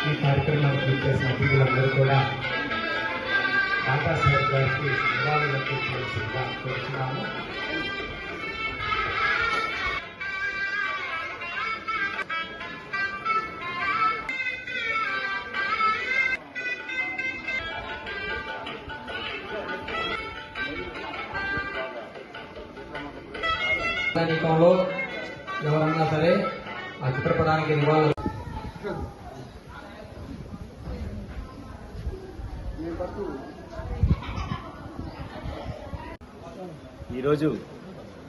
ఈ కార్యక్రమానికి చేసిన అతిథులందరూ కూడా దాదాసాహెబ్ గారికి నివాళులర్పించవలసిందిగా కోరుతున్నాము. లో ఎవరన్నా సరే ఆ చిత్రపటానికి నివాళులు ఈరోజు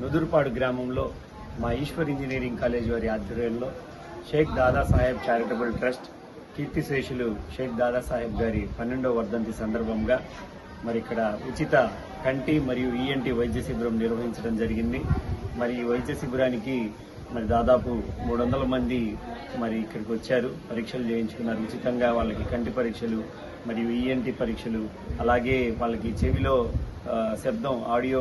నుదురుపాడు గ్రామంలో మా ఈశ్వర్ ఇంజనీరింగ్ కాలేజ్ వారి ఆధ్వర్యంలో షేక్ దాదాసాహెబ్ చారిటబుల్ ట్రస్ట్ కీర్తిశేషులు షేక్ దాదాసాహెబ్ గారి 12వ వర్ధంతి సందర్భంగా మరి ఇక్కడ ఉచిత కంటి మరియు ఈఎన్టీ వైద్య శిబిరం నిర్వహించడం జరిగింది. మరి ఈ వైద్య శిబిరానికి మరి దాదాపు 300 మంది మరి ఇక్కడికి వచ్చారు, పరీక్షలు చేయించుకున్నారు. ఉచితంగా వాళ్ళకి కంటి పరీక్షలు మరియు ఈఎన్టీ పరీక్షలు, అలాగే వాళ్ళకి చెవిలో శబ్దం ఆడియో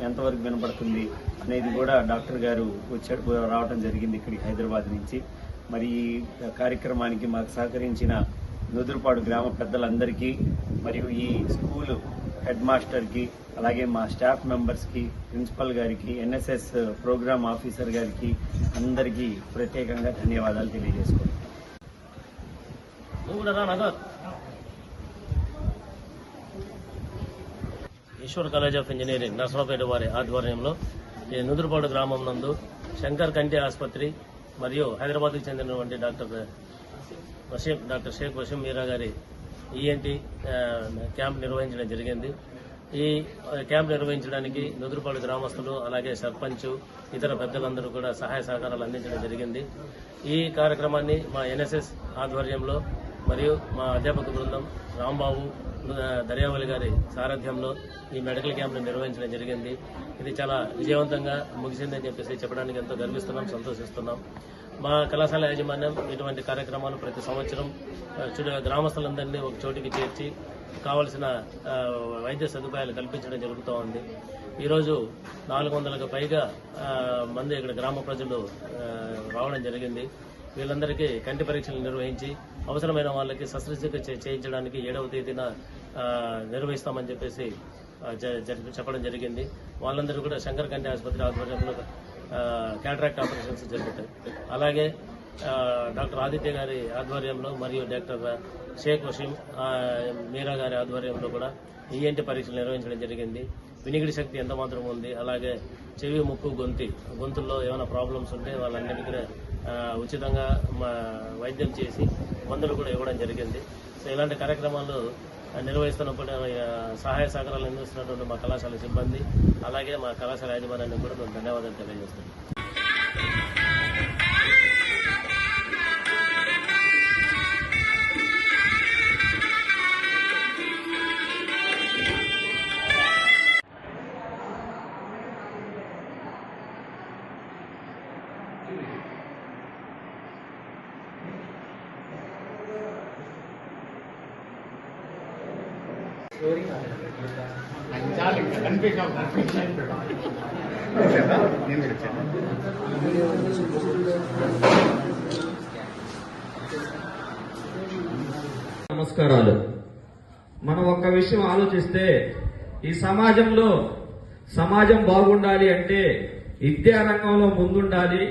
ఎంతవరకు వినపడుతుంది అనేది కూడా డాక్టర్ గారు రావడం జరిగింది ఇక్కడికి హైదరాబాద్ నుంచి. మరి ఈ కార్యక్రమానికి మాకు సహకరించిన నుదురుపాడు గ్రామ పెద్దలందరికీ మరియు ఈ స్కూలు హెడ్ మాస్టర్కి, అలాగే మా స్టాఫ్ మెంబర్స్కి, ప్రిన్సిపల్ గారికి, ఎన్ఎస్ఎస్ ప్రోగ్రామ్ ఆఫీసర్ గారికి అందరికీ ప్రత్యేకంగా ధన్యవాదాలు తెలియజేసుకుంటున్నాను. Eshwar college of engineering Narasaraopet వారి ఆధ్వర్యంలో ఈ నుదురుపాడు గ్రామం నందు శంకర్ కంటి ఆసుపత్రి మరియు హైదరాబాద్కు చెందినటువంటి డాక్టర్ షేక్ వసీం మీరా గారి ఈఎన్టీ క్యాంప్ నిర్వహించడం జరిగింది. ఈ క్యాంప్ నిర్వహించడానికి నుదురుపాడు గ్రామస్తులు, అలాగే సర్పంచ్, ఇతర పెద్దలందరూ కూడా సహాయ సహకారాలు అందించడం జరిగింది. ఈ కార్యక్రమాన్ని మా ఎన్ఎస్ఎస్ ఆధ్వర్యంలో మరియు మా అధ్యాపక బృందం రాంబాబు దర్యావళి గారి సారథ్యంలో ఈ మెడికల్ క్యాంప్ను నిర్వహించడం జరిగింది. ఇది చాలా విజయవంతంగా ముగిసిందని చెప్పేసి చెప్పడానికి ఎంతో గర్విస్తున్నాం, సంతోషిస్తున్నాం. మా కళాశాల యాజమాన్యం ఇటువంటి కార్యక్రమాలు ప్రతి సంవత్సరం గ్రామస్తులందరినీ ఒక చోటికి చేర్చి కావలసిన వైద్య సదుపాయాలు కల్పించడం జరుగుతూ ఉంది. ఈరోజు 400కు పైగా మంది ఇక్కడ గ్రామ ప్రజలు రావడం జరిగింది. వీళ్ళందరికీ కంటి పరీక్షలు నిర్వహించి అవసరమైన వాళ్ళకి శస్త్రచికిత్స చేయించడానికి 7వ తేదీన నిర్వహిస్తామని చెప్పేసి చెప్పడం జరిగింది. వాళ్ళందరూ కూడా శంకర్ కంటి ఆసుపత్రి ఆధ్వర్యంలో క్యాటరాక్ట్ ఆపరేషన్స్ జరుగుతాయి. అలాగే డాక్టర్ ఆదిత్య గారి ఆధ్వర్యంలో మరియు డాక్టర్ షేక్ వసీం మీరా గారి ఆధ్వర్యంలో కూడా ఈఎన్టీ పరీక్షలు నిర్వహించడం జరిగింది. వినికిడి శక్తి ఎంత మాత్రం ఉంది, అలాగే చెవి, ముక్కు, గొంతుల్లో ఏమైనా ప్రాబ్లమ్స్ ఉంటే వాళ్ళన్నిటికీ ఉచితంగా వైద్యం చేసి మందులు కూడా ఇవ్వడం జరిగింది. సో ఇలాంటి కార్యక్రమాలు నిర్వహిస్తున్నప్పుడు సహాయ సహకారాలు అందిస్తున్నటువంటి మా కళాశాల సిబ్బంది, అలాగే మా కళాశాల యాజమాన్యానికి కూడా మేము ధన్యవాదాలు తెలియజేస్తున్నాం. నమస్కారాలు. మనం ఒక్క విషయం ఆలోచిస్తే, ఈ సమాజం బాగుండాలి అంటే విద్యా రంగంలో ముందుండాలి,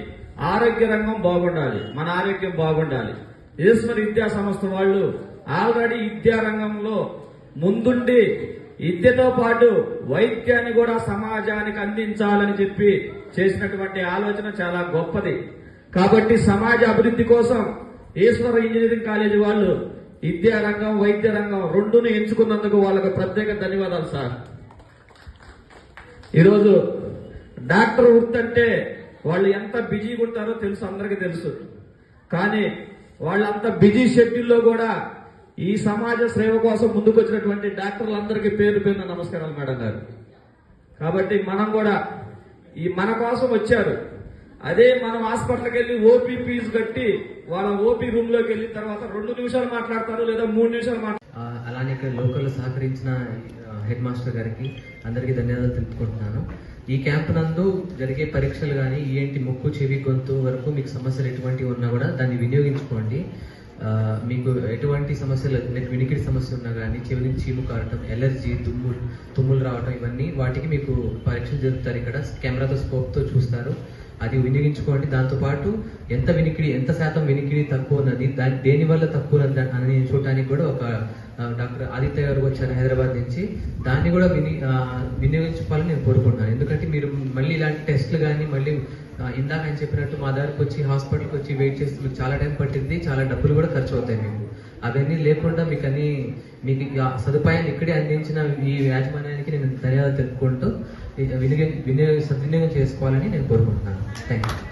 ఆరోగ్య రంగం బాగుండాలి, మన ఆరోగ్యం బాగుండాలి. ఈశ్వర్ విద్యా సంస్థ వాళ్ళు ఆల్రెడీ విద్యా రంగంలో ముందుండి విద్యతో పాటు వైద్యాన్ని కూడా సమాజానికి అందించాలని చెప్పి చేసినటువంటి ఆలోచన చాలా గొప్పది. కాబట్టి సమాజ అభివృద్ధి కోసం ఈశ్వర్ ఇంజనీరింగ్ కాలేజీ వాళ్ళు విద్యా రంగం, వైద్య రంగం రెండును ఎంచుకున్నందుకు వాళ్ళకు ప్రత్యేక ధన్యవాదాలు సార్. ఈరోజు డాక్టర్ వృత్తి అంటే వాళ్ళు ఎంత బిజీగా ఉంటారో తెలుసు, అందరికీ తెలుసు. కానీ వాళ్ళంత బిజీ షెడ్యూల్లో కూడా ఈ సమాజ సేవ కోసం ముందుకొచ్చినటువంటి డాక్టర్లందరికీ పేరు పేరున నమస్కారాలు మేడం గారు. కాబట్టి మనం కూడా మన కోసం వచ్చారు. అదే మనం హాస్పిటల్కి వెళ్ళి ఓపీ ఫీజు కట్టి వాళ్ళ ఓపీ రూమ్ లోకి వెళ్ళిన తర్వాత 2 నిమిషాలు మాట్లాడతారు, లేదా 3 నిమిషాలు మాట్లాడతారు. అలానే ఇక్కడ లోకల్ సహకరించిన హెడ్ మాస్టర్ గారికి అందరికీ ధన్యవాదాలు తెలుపుకుంటున్నాను. ఈ క్యాంప్ నందు జరిగే పరీక్షలు కానీ ఏంటి ముక్కు, చెవి, గొంతు వరకు మీకు సమస్యలు ఎటువంటివి ఉన్నా కూడా దాన్ని వినియోగించుకోండి. మీకు ఎటువంటి సమస్యలు లైక్ వినికిడి సమస్య ఉన్నా కానీ చెవి నుంచి చీము కారటం, ఎలర్జీ, తుమ్ములు రావటం, ఇవన్నీ వాటికి మీకు పరీక్షలు జరుపుతారు. ఇక్కడ కెమెరాతో స్కోప్తో చూస్తారు. అది వినియోగించుకోండి. దాంతోపాటు ఎంత శాతం వినికిడి తక్కువ ఉన్నది, దేని వల్ల తక్కువ ఉన్నది అని చూడటానికి కూడా ఒక డాక్టర్ ఆదిత్య గారు వచ్చారు హైదరాబాద్ నుంచి. దాన్ని కూడా వినియోగించుకోవాలని నేను కోరుకుంటున్నాను. ఎందుకంటే మీరు మళ్ళీ ఇలాంటి టెస్టులు కానీ మళ్ళీ ఇందాక ఆయన చెప్పినట్టు మా దగ్గరకు వచ్చి హాస్పిటల్కి వచ్చి వెయిట్ చేస్తే మీకు చాలా టైం పట్టింది, చాలా డబ్బులు కూడా ఖర్చు అవుతాయి మీకు. అవన్నీ లేకుండా మీకు సదుపాయాన్ని ఇక్కడే అందించిన ఈ యాజమాన్యానికి నేను ధన్యవాదాలు తెలుపుకుంటూ సద్వినియోగం చేసుకోవాలని నేను కోరుకుంటున్నాను. Thank you.